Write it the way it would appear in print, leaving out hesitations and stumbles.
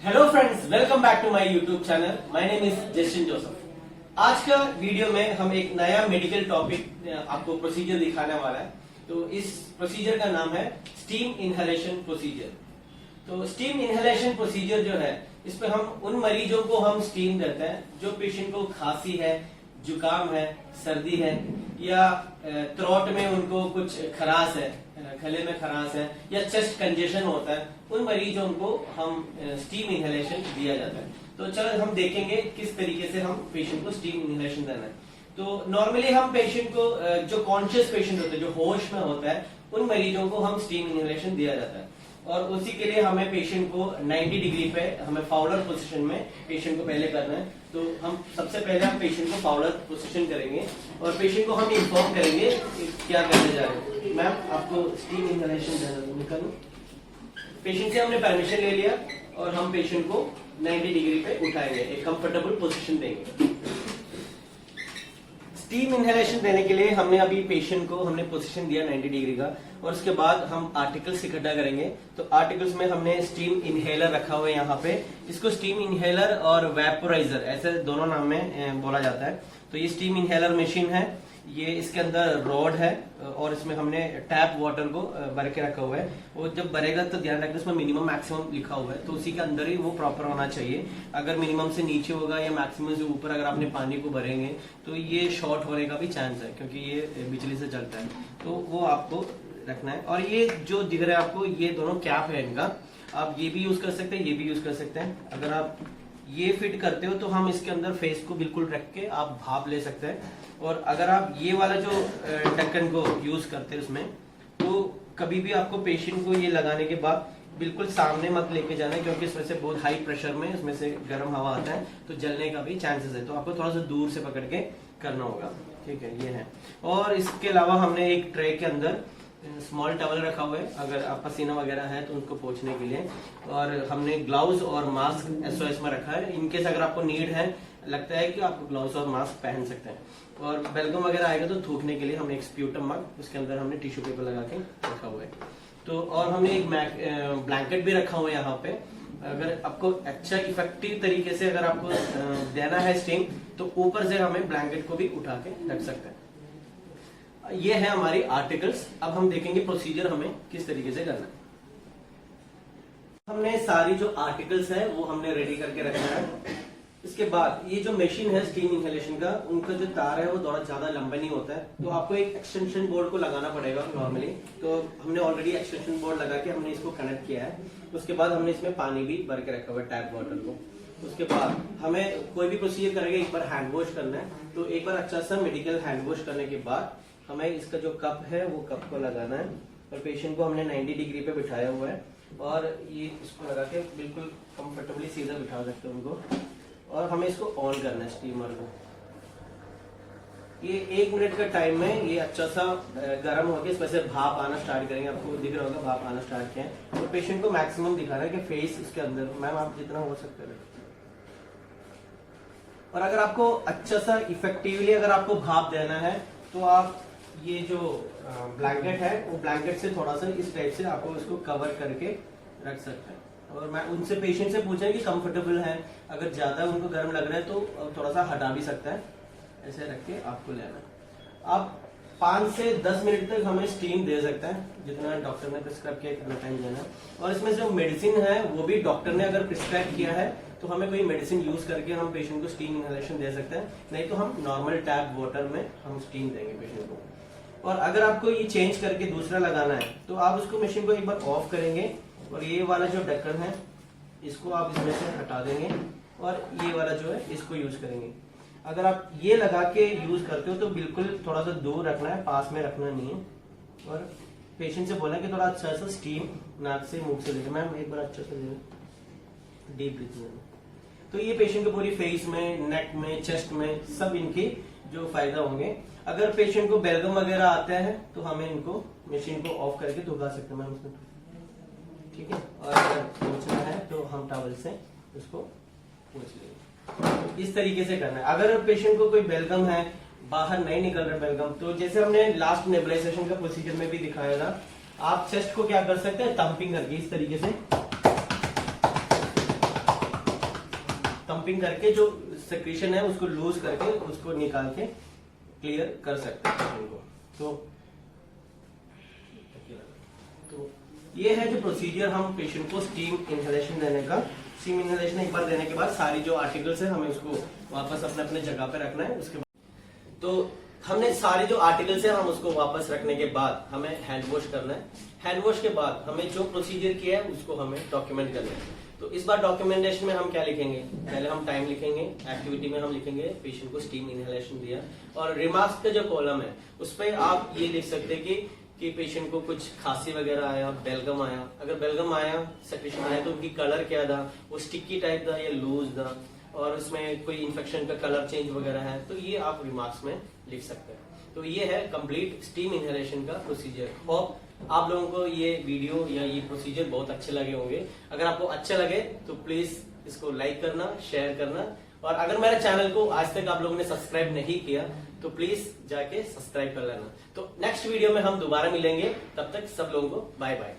Hello friends, welcome back to my YouTube channel. My name is Justin Joseph. आज का video में हम एक नया मेडिकल टॉपिक आपको प्रोसीजर दिखाने वाला है। तो इस प्रोसीजर का नाम है स्टीम इनहेलेशन प्रोसीजर। तो स्टीम इनहेलेशन प्रोसीजर जो है, इस पे हम उन मरीजों को हम स्टीम देते हैं जो पेशेंट को खांसी है, जुकाम है, सर्दी है या थ्रोट में उनको कुछ खराश है, गले में खराश है या चेस्ट कंजेशन होता है, उन मरीजों को हम स्टीम इनहेलेशन दिया जाता है। तो चलो हम देखेंगे किस तरीके से हम पेशेंट को स्टीम इनहेलेशन देना है। तो नॉर्मली हम पेशेंट को जो कॉन्शियस पेशेंट होता है, जो होश में होता है, उन मरीजों को हम स्टीम इनहेलेशन दिया जाता है। और उसी के लिए हमें पेशेंट को 90 डिग्री पे हमें फाउलर पोजीशन में पेशेंट को पहले करना है। तो हम सबसे पहले हम पेशेंट को फाउलर पोजीशन करेंगे और पेशेंट को हम इन्फॉर्म करेंगे कि क्या करने जा रहे हैं। मैम, आपको स्टीम इनहेलेशन देना करूं। पेशेंट से हमने परमिशन ले लिया और हम पेशेंट को 90 डिग्री पे उठाएंगे, एक कंफर्टेबल पोजीशन देंगे। स्टीम इनहेलेशन देने के लिए हमने अभी पेशेंट को हमने पोजीशन दिया 90 डिग्री का, और उसके बाद हम आर्टिकल्स इकट्ठा करेंगे। तो आर्टिकल्स में हमने स्टीम इनहेलर रखा हुआ है यहाँ पे। इसको स्टीम इनहेलर और वेपोराइजर ऐसे दोनों नाम में बोला जाता है। तो ये स्टीम इनहेलर मशीन है, ये इसके अंदर रॉड है और इसमें हमने टैप वाटर को भर के रखा हुआ है। और जब भरेगा तो ध्यान रखना इसमें मिनिमम मैक्सिमम लिखा हुआ है, तो उसी के अंदर ही वो प्रॉपर होना चाहिए। अगर मिनिमम से नीचे होगा या मैक्सिमम से ऊपर अगर आपने पानी को भरेंगे तो ये शॉर्ट होने का भी चांस है, क्योंकि ये बिजली से चलता है। तो वो आपको रखना है। और ये जो दिख रहा है आपको, ये दोनों कैप है इनका, आप ये भी यूज कर सकते हैं, ये भी यूज कर सकते हैं। अगर आप ये फिट करते हो तो हम इसके अंदर फेस को बिल्कुल रख के आप भाप ले सकते हैं। और अगर आप ये वाला जो ढक्कन को यूज करते हैं उसमें, तो कभी भी आपको पेशेंट को ये लगाने के बाद बिल्कुल सामने मत लेके जाना है, क्योंकि इसमें से बहुत हाई प्रेशर में इसमें से गर्म हवा आता है, तो जलने का भी चांसेस है। तो आपको थोड़ा सा दूर से पकड़ के करना होगा, ठीक है। ये है। और इसके अलावा हमने एक ट्रे के अंदर स्मॉल टॉवल रखा हुआ है, अगर आप पसीना वगैरह है तो उनको पोंछने के लिए। और हमने ग्लव्स और मास्क SOS में रखा है, इनकेस अगर आपको नीड है, लगता है कि आपको ग्लव्स और मास्क पहन सकते हैं। और बेलगम वगैरह आएगा तो थूकने के लिए हमने एक स्प्यूटम मग, उसके अंदर हमने टिश्यू पेपर लगा के रखा हुआ है। तो और हमने एक ब्लैंकेट भी रखा हुआ है यहाँ पे। अगर आपको अच्छा इफेक्टिव तरीके से अगर आपको देना है स्टीम, तो ऊपर से हमें ब्लैंकेट को भी उठा के रख सकते हैं। ये है हमारी आर्टिकल्स। अब हम देखेंगे प्रोसीजर हमें किस तरीके से करना है। हमने सारी जो आर्टिकल्स है वो हमने रेडी करके रखना है। इसके बाद ये जो मशीन है स्टीम इनहेलेशन का, उनका जो तार है वो थोड़ा ज्यादा लंबा नहीं होता है, तो आपको एक एक्सटेंशन बोर्ड को लगाना पड़ेगा नॉर्मली। तो हमने ऑलरेडी एक्सटेंशन बोर्ड लगा के हमने इसको कनेक्ट किया है। उसके बाद हमने इसमें पानी भी भर के रखा हुआ है, टैप वाटर को। उसके बाद हमें कोई भी प्रोसीजर करेंगे, एक बार हैंड वॉश करना है। तो एक बार अच्छा सा मेडिकल हैंड वॉश करने के बाद हमें इसका जो कप है वो कप को लगाना है। और पेशेंट को हमने 90 डिग्री पे बिठाया हुआ है, और ये इसको लगा के बिल्कुल कंफर्टेबली सीधा बिठा सकते हैं उनको। और हमें इसको ऑन करना है स्टीमर को। ये 1 मिनट का टाइम में ये अच्छा सा गर्म होकर इसमें से भाप आना स्टार्ट करेंगे। आपको दिख रहा होगा भाप आना स्टार्ट किया है। तो पेशेंट को मैक्सिमम दिखा रहा है कि फेस इसके अंदर, मैम आप जितना हो सकता है। और अगर आपको अच्छा सा इफेक्टिवली अगर आपको भाप देना है, तो आप ये जो ब्लैंकेट है वो ब्लैंकेट से थोड़ा सा इस टाइप से आपको इसको कवर करके रख सकते हैं। और मैं उनसे पेशेंट से पूछा कि कंफर्टेबल है, अगर ज्यादा उनको गर्म लग रहा है तो थोड़ा सा हटा भी सकता है। ऐसे रख के आपको लेना है। आप 5 से 10 मिनट तक हमें स्टीम दे सकते हैं, जितना डॉक्टर ने प्रिस्क्राइब किया कितना टाइम देना है। और इसमें जो मेडिसिन है वो भी डॉक्टर ने अगर प्रिस्क्राइब किया है, तो हमें कोई मेडिसिन यूज करके हम पेशेंट को स्टीम इनहेलेशन दे सकते हैं, नहीं तो हम नॉर्मल टैप वाटर में हम स्टीम देंगे पेशेंट को। और अगर आपको ये चेंज करके दूसरा लगाना है, तो आप उसको मशीन को एक बार ऑफ करेंगे, और ये वाला जो ढक्कन है इसको आप इसमें से हटा देंगे, और ये वाला जो है इसको यूज करेंगे। अगर आप ये लगा के यूज करते हो तो बिल्कुल थोड़ा सा दूर रखना है, पास में रखना नहीं है। और पेशेंट से बोलना कि थोड़ा अच्छा सा स्टीम नाक से मुंह से लेके, मैम एक बार अच्छा सा डीप ब्रीथिंग। तो ये पेशेंट को पूरी फेस में, नेक में, चेस्ट में सब इनकी जो फायदा होंगे। अगर पेशेंट को बेलगम वगैरह आता है तो हमें इनको मशीन को ऑफ करके धुला सकते हैं मैम उसमें, ठीक है। और अगर पोंछना है तो हम टॉवल से उसको पोंछ लेंगे। इस तरीके से करना है। अगर पेशेंट को कोई बेलगम है, बाहर नहीं निकल रहा बेलगम, तो जैसे हमने लास्ट नेबुलाइजेशन का प्रोसीजर में भी दिखाया था, आप चेस्ट को क्या कर सकते हैं, थम्पिंग करके इस तरीके से पंपिंग करके जो सेक्रेशन है उसको लूज करके उसको निकाल के क्लियर कर सकते हैं पेशेंट को। तो ये है जो प्रोसीजर हम पेशेंट को स्टीम इनहेलेशन देने का। स्टीम इनहेलेशन एक बार देने के बाद सारी जो आर्टिकल्स है हमें उसको वापस अपने अपने जगह पे रखना है। उसके बाद तो हमने सारे जो आर्टिकल्स है हम उसको वापस रखने के बाद हमें हैंड वॉश करना है। हैंड वॉश के बाद हमें जो प्रोसीजर किया है उसको हमें डॉक्यूमेंट करना है। तो इस बार डॉक्यूमेंटेशन में हम क्या लिखेंगे, पहले हम टाइम लिखेंगे, एक्टिविटी में हम लिखेंगे पेशेंट को स्टीम इनहेलेशन दिया, और रिमार्क्स का जो कॉलम है उस पर आप ये लिख सकते हैं कि पेशेंट को कुछ खांसी वगैरह आया, बेलगम आया, अगर बेलगम आया, सेक्रेशन आया तो उनकी कलर क्या था, वो स्टिकी टाइप था या लूज था, और उसमें कोई इन्फेक्शन का कलर चेंज वगैरह है, तो ये आप रिमार्क्स में लिख सकते हैं। तो ये है कंप्लीट स्टीम इनहेलेशन का प्रोसीजर। होप आप लोगों को ये वीडियो या ये प्रोसीजर बहुत अच्छे लगे होंगे। अगर आपको अच्छे लगे तो प्लीज इसको लाइक करना, शेयर करना, और अगर मेरे चैनल को आज तक आप लोगों ने सब्सक्राइब नहीं किया तो प्लीज जाके सब्सक्राइब कर लेना। तो नेक्स्ट वीडियो में हम दोबारा मिलेंगे, तब तक सब लोगों को बाय बाय।